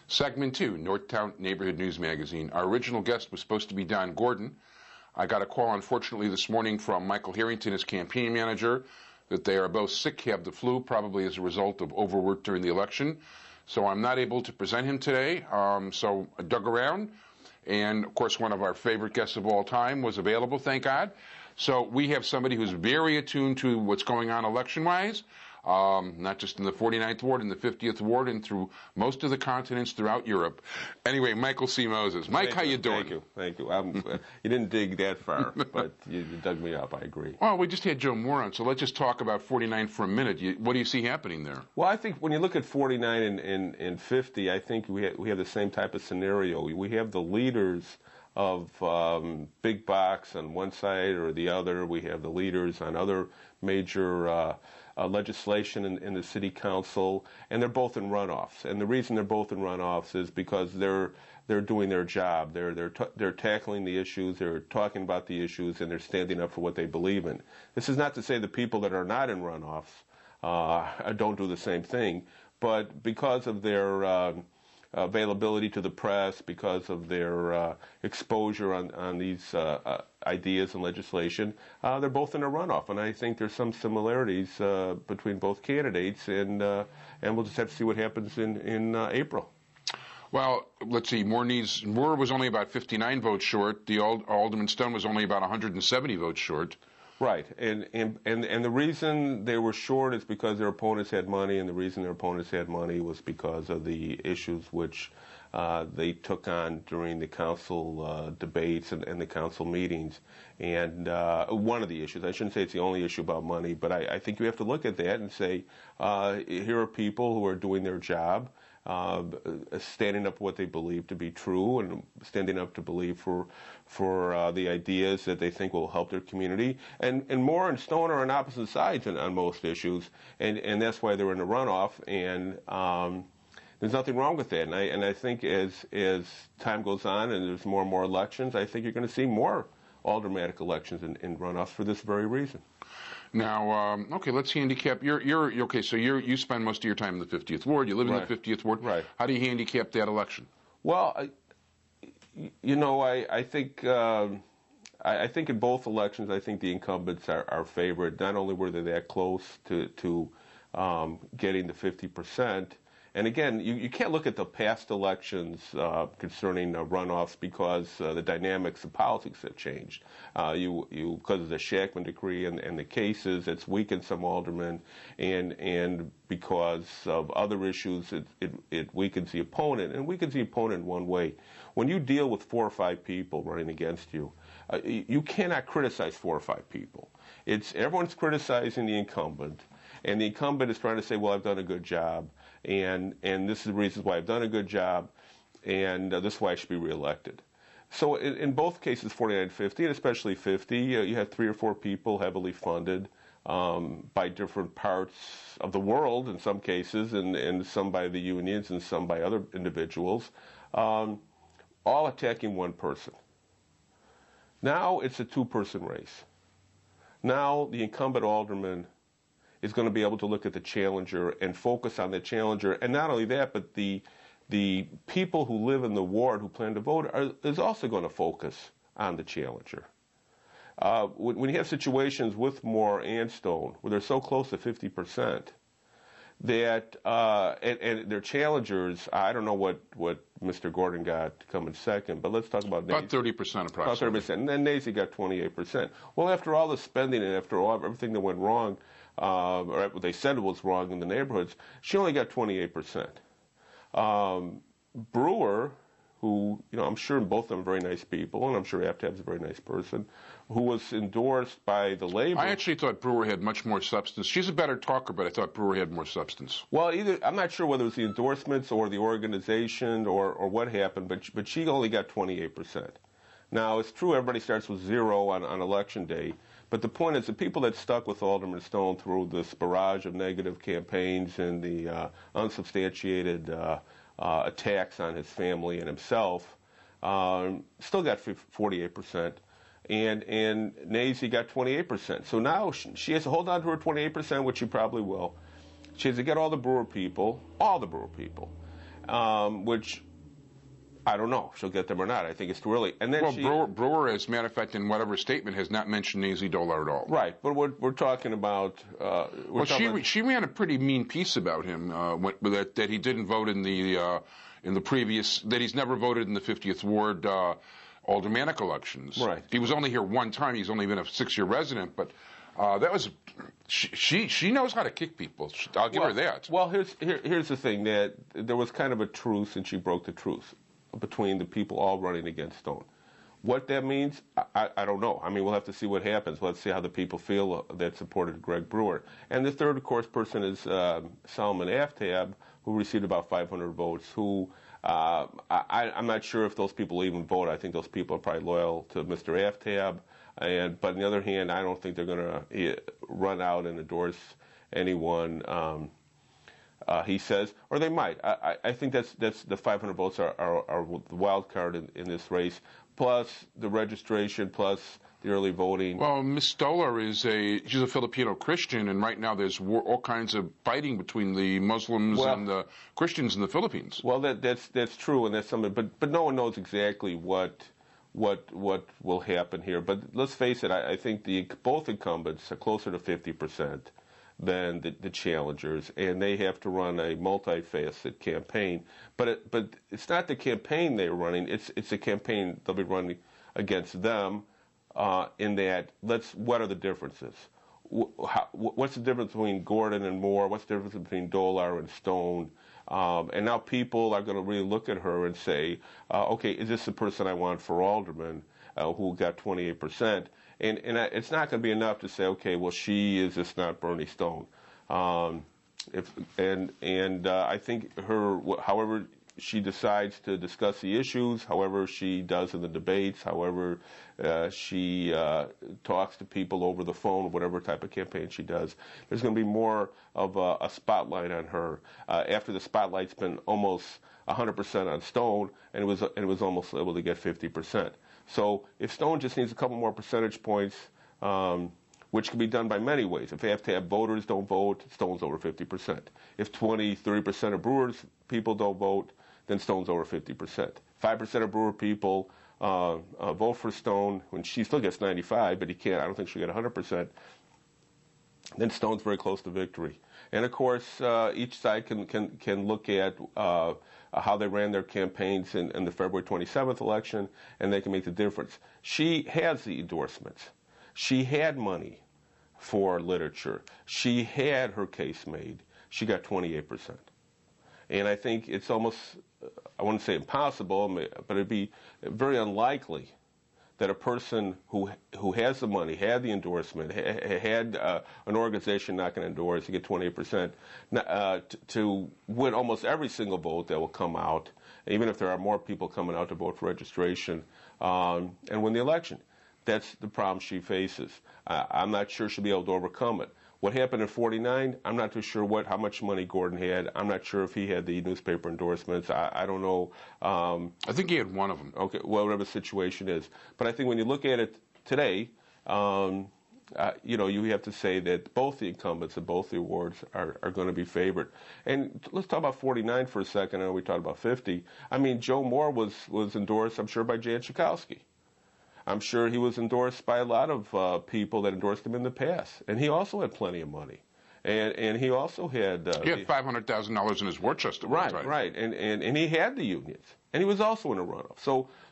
Segment 2, Northtown Neighborhood News Magazine. Our original guest was supposed to be Don Gordon. I got a call, unfortunately, this morning from Michael Harrington, his campaign manager, that they are both sick, have the flu, probably as a result of overwork during the election. So I'm not able to present him today. So I dug around, and of course one of our favorite guests of all time was available, thank God. So we have somebody who's very attuned to what's going on election-wise, not just in the 49th Ward, in the 50th Ward, and through most of the continents throughout Europe. Anyway, Michael C. Moses. Mike, how you doing? Thank you. You didn't dig that far, but you dug me up, I agree. Well, we just had Joe Moore on, so let's just talk about 49 for a minute. What do you see happening there? Well, I think when you look at 49 and 50, I think we have the same type of scenario. We have the leaders of big box on one side or the other. We have the leaders on other major legislation in the city council, and they're both in runoffs. And the reason they're both in runoffs is because they're doing their job. They're tackling the issues, they're talking about the issues, and they're standing up for what they believe in. This is not to say the people that are not in runoffs don't do the same thing, but because of their availability to the press, because of their exposure on these ideas and legislation, they're both in a runoff. And I think there's some similarities between both candidates, and we'll just have to see what happens in April. Well, let's see. Moore was only about 59 votes short. The Alderman Stone was only about 170 votes short. Right, and the reason they were short is because their opponents had money, and the reason their opponents had money was because of the issues which they took on during the council debates and the council meetings. And one of the issues, I shouldn't say it's the only issue about money, but I think you have to look at that and say, here are people who are doing their job, standing up for what they believe to be true, and standing up to believe for the ideas that they think will help their community. And Moore and Stone are on opposite sides on most issues, and that's why they're in the runoff. And there's nothing wrong with that. And I think as time goes on and there's more and more elections, I think you're going to see more aldermanic elections in runoffs for this very reason. Now, okay, let's handicap. You're okay. So you spend most of your time in the 50th Ward. You live in the 50th Ward. Right. How do you handicap that election? Well, I think in both elections, I think the incumbents are favored. Not only were they that close to getting the 50%. And again, you can't look at the past elections concerning runoffs because the dynamics of politics have changed. Because of the Shackman decree and the cases, it's weakened some aldermen, and because of other issues, it weakens the opponent, and weakens the opponent in one way. When you deal with 4 or 5 people running against you, you cannot criticize 4 or 5 people. Everyone's criticizing the incumbent, and the incumbent is trying to say, well, I've done a good job, and this is the reasons why I've done a good job, and this is why I should be reelected. So in both cases, 49-50, and especially 50, you have 3 or 4 people heavily funded by different parts of the world in some cases, and some by the unions and some by other individuals, all attacking one person. Now it's a 2-person race. Now the incumbent alderman is going to be able to look at the challenger and focus on the challenger. And not only that, but the people who live in the ward who plan to vote is also going to focus on the challenger. When you have situations with Moore and Stone, where they're so close to 50%, that and their challengers, I don't know what Mr. Gordon got coming second, but let's talk about about 30% approximately. About 30%, and then Nazy got 28%. Well, after all the spending and after everything that went wrong, or what they said was wrong in the neighborhoods, she only got 28%. Brewer, who, I'm sure both of them are very nice people, and I'm sure Aptab's a very nice person, who was endorsed by the labor. I actually thought Brewer had much more substance. She's a better talker, but I thought Brewer had more substance. Well, I'm not sure whether it was the endorsements or the organization or what happened, but she only got 28%. Now, it's true everybody starts with 0 on election day, but the point is the people that stuck with Alderman Stone through this barrage of negative campaigns and the unsubstantiated attacks on his family and himself still got 48%. And Nazy got 28%. So now she has to hold on to her 28%, which she probably will. She has to get all the Brewer people, which I don't know if she'll get them or not. I think it's too early. And then Brewer, as a matter of fact, in whatever statement, has not mentioned Nancy Dolar at all. Right, but we're talking about. She ran a pretty mean piece about him that he didn't vote in the previous, that he's never voted in the 50th Ward aldermanic elections. Right. He was only here one time. He's only been a 6-year resident, but that was she knows how to kick people. I'll give her that. Well, here's the thing, that there was kind of a truce, and she broke the truce between the people all running against Stone. What that means, I don't know. I mean, we'll have to see what happens. Let's see how the people feel that supported Greg Brewer. And the third, of course, person is Salman Aftab, who received about 500 votes, who I'm not sure if those people even vote. I think those people are probably loyal to Mr. Aftab. But on the other hand, I don't think they're going to run out and endorse anyone. He says, or they might. I think that's the 500 votes are the wild card in this race, plus the registration, plus the early voting. Well, Ms. Stoller she's a Filipino Christian, and right now there's all kinds of fighting between the Muslims and the Christians in the Philippines. Well, that's true, and that's something. But no one knows exactly what will happen here. But let's face it, I think both incumbents are closer to 50% than the challengers, and they have to run a multifaceted campaign. But it's not the campaign they're running; it's a campaign they'll be running against them. In that, what are the differences? What's the difference between Gordon and Moore? What's the difference between Dolar and Stone? And now people are going to really look at her and say, okay, is this the person I want for alderman, who got 28%? And it's not going to be enough to say, okay, well, she is just not Bernie Stone. I think however she decides to discuss the issues, however she does in the debates, however she talks to people over the phone, whatever type of campaign she does, there's going to be more of a spotlight on her. After the spotlight's been almost 100% on Stone, and it was almost able to get 50%. So if Stone just needs a couple more percentage points, which can be done by many ways. If they have to have voters don't vote, Stone's over 50%. If 30% of Brewer's people don't vote, then Stone's over 50%. 5% of Brewer people vote for Stone, when she still gets 95, but I don't think she'll get 100%. Then Stone's very close to victory. And of course, each side can look at how they ran their campaigns in the February 27th election, and they can make the difference. She has the endorsements. She had money for literature. She had her case made. She got 28%. And I think it's almost, I wouldn't say impossible, but it'd be very unlikely that a person who has the money, had the endorsement, had an organization not going to endorse, to get 28%, to win almost every single vote that will come out, even if there are more people coming out to vote for registration, and win the election. That's the problem she faces. I'm not sure she'll be able to overcome it. What happened in 49, I'm not too sure how much money Gordon had. I'm not sure if he had the newspaper endorsements. I don't know. I think he had one of them. Okay, well, whatever the situation is. But I think when you look at it today, you have to say that both the incumbents and both the awards are going to be favored. And let's talk about 49 for a second. I know we talked about 50. I mean, Joe Moore was endorsed, I'm sure, by Jan Schakowsky. I'm sure he was endorsed by a lot of people that endorsed him in the past. And he also had plenty of money. And he also had... he had $500,000 in his war chest at one time. Right. And he had the unions. And he was also in a runoff.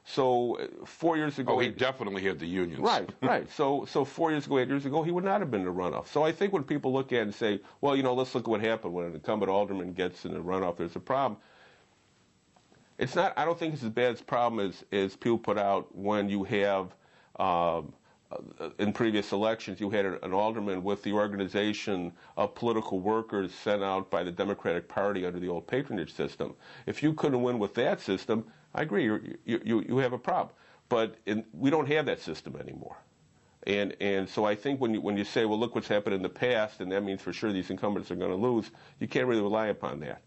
So 4 years ago... Oh, he definitely had the unions. Right. So 4 years ago, 8 years ago, he would not have been in a runoff. So I think when people look at it and say, well, let's look at what happened when an incumbent alderman gets in a runoff, there's a problem. It's not. I don't think it's as bad a problem as people put out when you have, in previous elections, you had an alderman with the organization of political workers sent out by the Democratic Party under the old patronage system. If you couldn't win with that system, I agree, you have a problem. But we don't have that system anymore. And so I think when you say, well, look what's happened in the past, and that means for sure these incumbents are going to lose, you can't really rely upon that.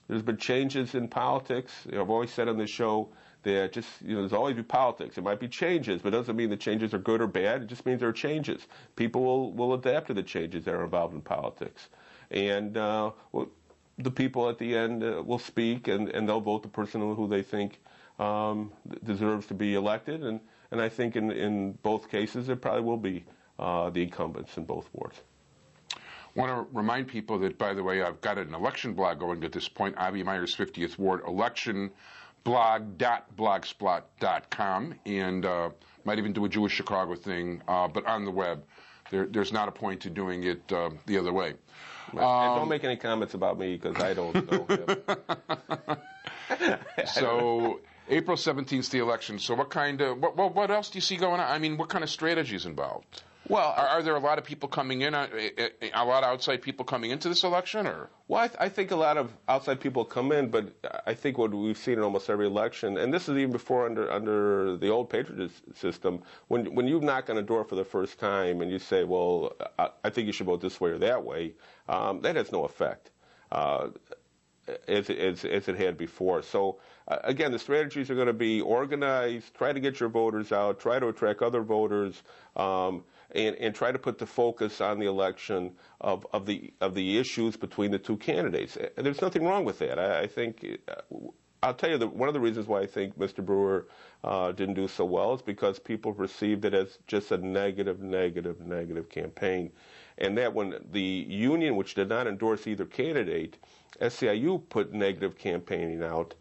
There's been changes in politics. I've always said on this show that there's always be politics. It might be changes, but it doesn't mean the changes are good or bad. It just means there are changes. People will adapt to the changes that are involved in politics. And the people at the end will speak, and they'll vote the person who they think deserves to be elected. And I think in both cases, it probably will be the incumbents in both wards. I want to remind people that, by the way, I've got an election blog going at this point, Avi Meyers 50th Ward electionblog.blogspot.com, and might even do a Jewish Chicago thing, but on the web. There's not a point to doing it the other way. And don't make any comments about me, because I don't know him. So April 17th is the election. So what else do you see going on? I mean, what kind of strategy is involved? Well, are there a lot of people coming in, a lot of outside people coming into this election, or? Well, I think a lot of outside people come in, but I think what we've seen in almost every election, and this is even before under the old Patriot system, when you knock on a door for the first time and you say, well, I think you should vote this way or that way, that has no effect as it had before. So, again, the strategies are going to be organized, try to get your voters out, try to attract other voters, and try to put the focus on the election of the issues between the two candidates. And there's nothing wrong with that. I think, I'll tell you, one of the reasons why I think Mr. Brewer didn't do so well is because people perceived it as just a negative campaign. And that when the union, which did not endorse either candidate, SEIU put negative campaigning out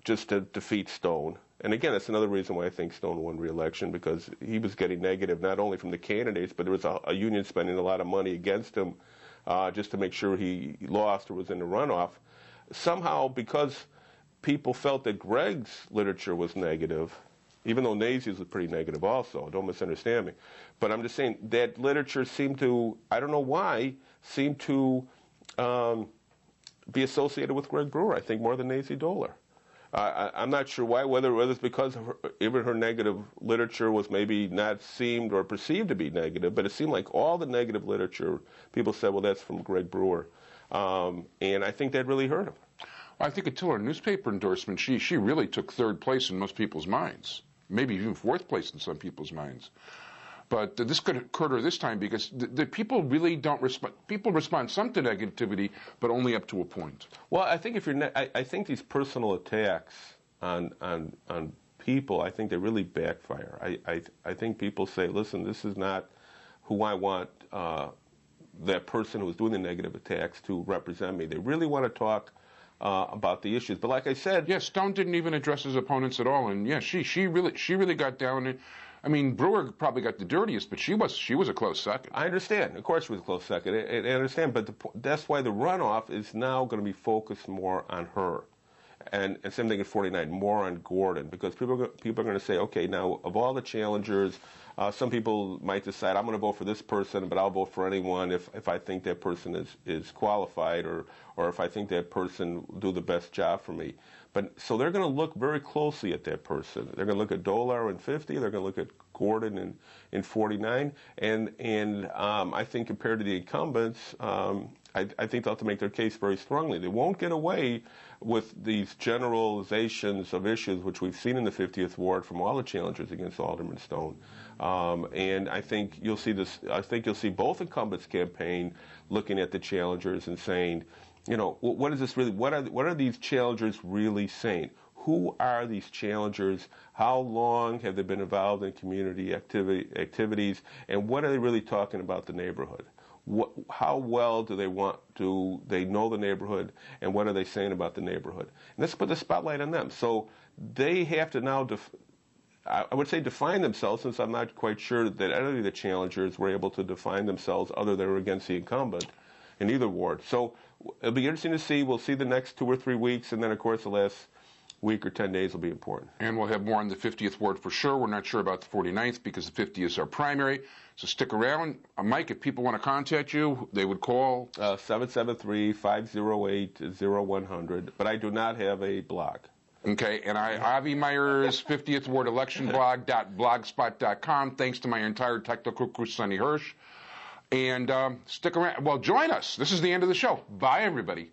just to defeat Stone. And again, that's another reason why I think Stone won re-election, because he was getting negative not only from the candidates, but there was a union spending a lot of money against him just to make sure he lost or was in the runoff. Somehow, because people felt that Greg's literature was negative, even though Nazy's was pretty negative also, don't misunderstand me, but I'm just saying that literature seemed to, I don't know why, seemed to be associated with Greg Brewer, I think, more than Nazy Doler. I'm not sure why, whether it's because even her negative literature was maybe not seemed or perceived to be negative, but it seemed like all the negative literature, people said, well, that's from Greg Brewer. And I think that really hurt him. Well, I think until her newspaper endorsement, she really took third place in most people's minds, maybe even fourth place in some people's minds. But this could occur to her this time because the people really don't respond. People respond some to negativity, but only up to a point. Well, I think I think these personal attacks on people, I think they really backfire. I think people say, listen, this is not who I want that person who's doing the negative attacks to represent me. They really want to talk about the issues. But like I said, yeah, Stone didn't even address his opponents at all, and yeah, she really got down. I mean, Brewer probably got the dirtiest, but she was a close second. I understand. Of course she was a close second. I understand, but that's why the runoff is now going to be focused more on her. And same thing at 49, more on Gordon, because people are going to say, okay, now of all the challengers, some people might decide I'm going to vote for this person, but I'll vote for anyone if I think that person is qualified or if I think that person will do the best job for me. But so they're going to look very closely at that person. They're going to look at Dolar in 50. They're going to look at Gordon in 49. And I think compared to the incumbents, I think they'll have to make their case very strongly. They won't get away with these generalizations of issues, which we've seen in the 50th Ward from all the challengers against Alderman Stone. And I think you'll see this. I think you'll see both incumbents campaign looking at the challengers and saying, you know, what is this really? What are these challengers really saying? Who are these challengers? How long have they been involved in community activities? And what are they really talking about the neighborhood? How well do they know the neighborhood, and what are they saying about the neighborhood? And let's put the spotlight on them. So they have to now, I would say, define themselves, since I'm not quite sure that any of the challengers were able to define themselves other than against the incumbent in either ward. So it'll be interesting to see. We'll see the next 2 or 3 weeks, and then, of course, the last week or 10 days will be important. And we'll have more on the 50th Ward for sure. We're not sure about the 49th because the 50th is our primary. So stick around. Mike, if people want to contact you, they would call? 773-508-0100. But I do not have a blog. Okay, and Avi Meyers, 50th Ward Election Blog.blogspot.com. Thanks to my entire technical crew, Sonny Hersh. And stick around. Well, join us. This is the end of the show. Bye, everybody.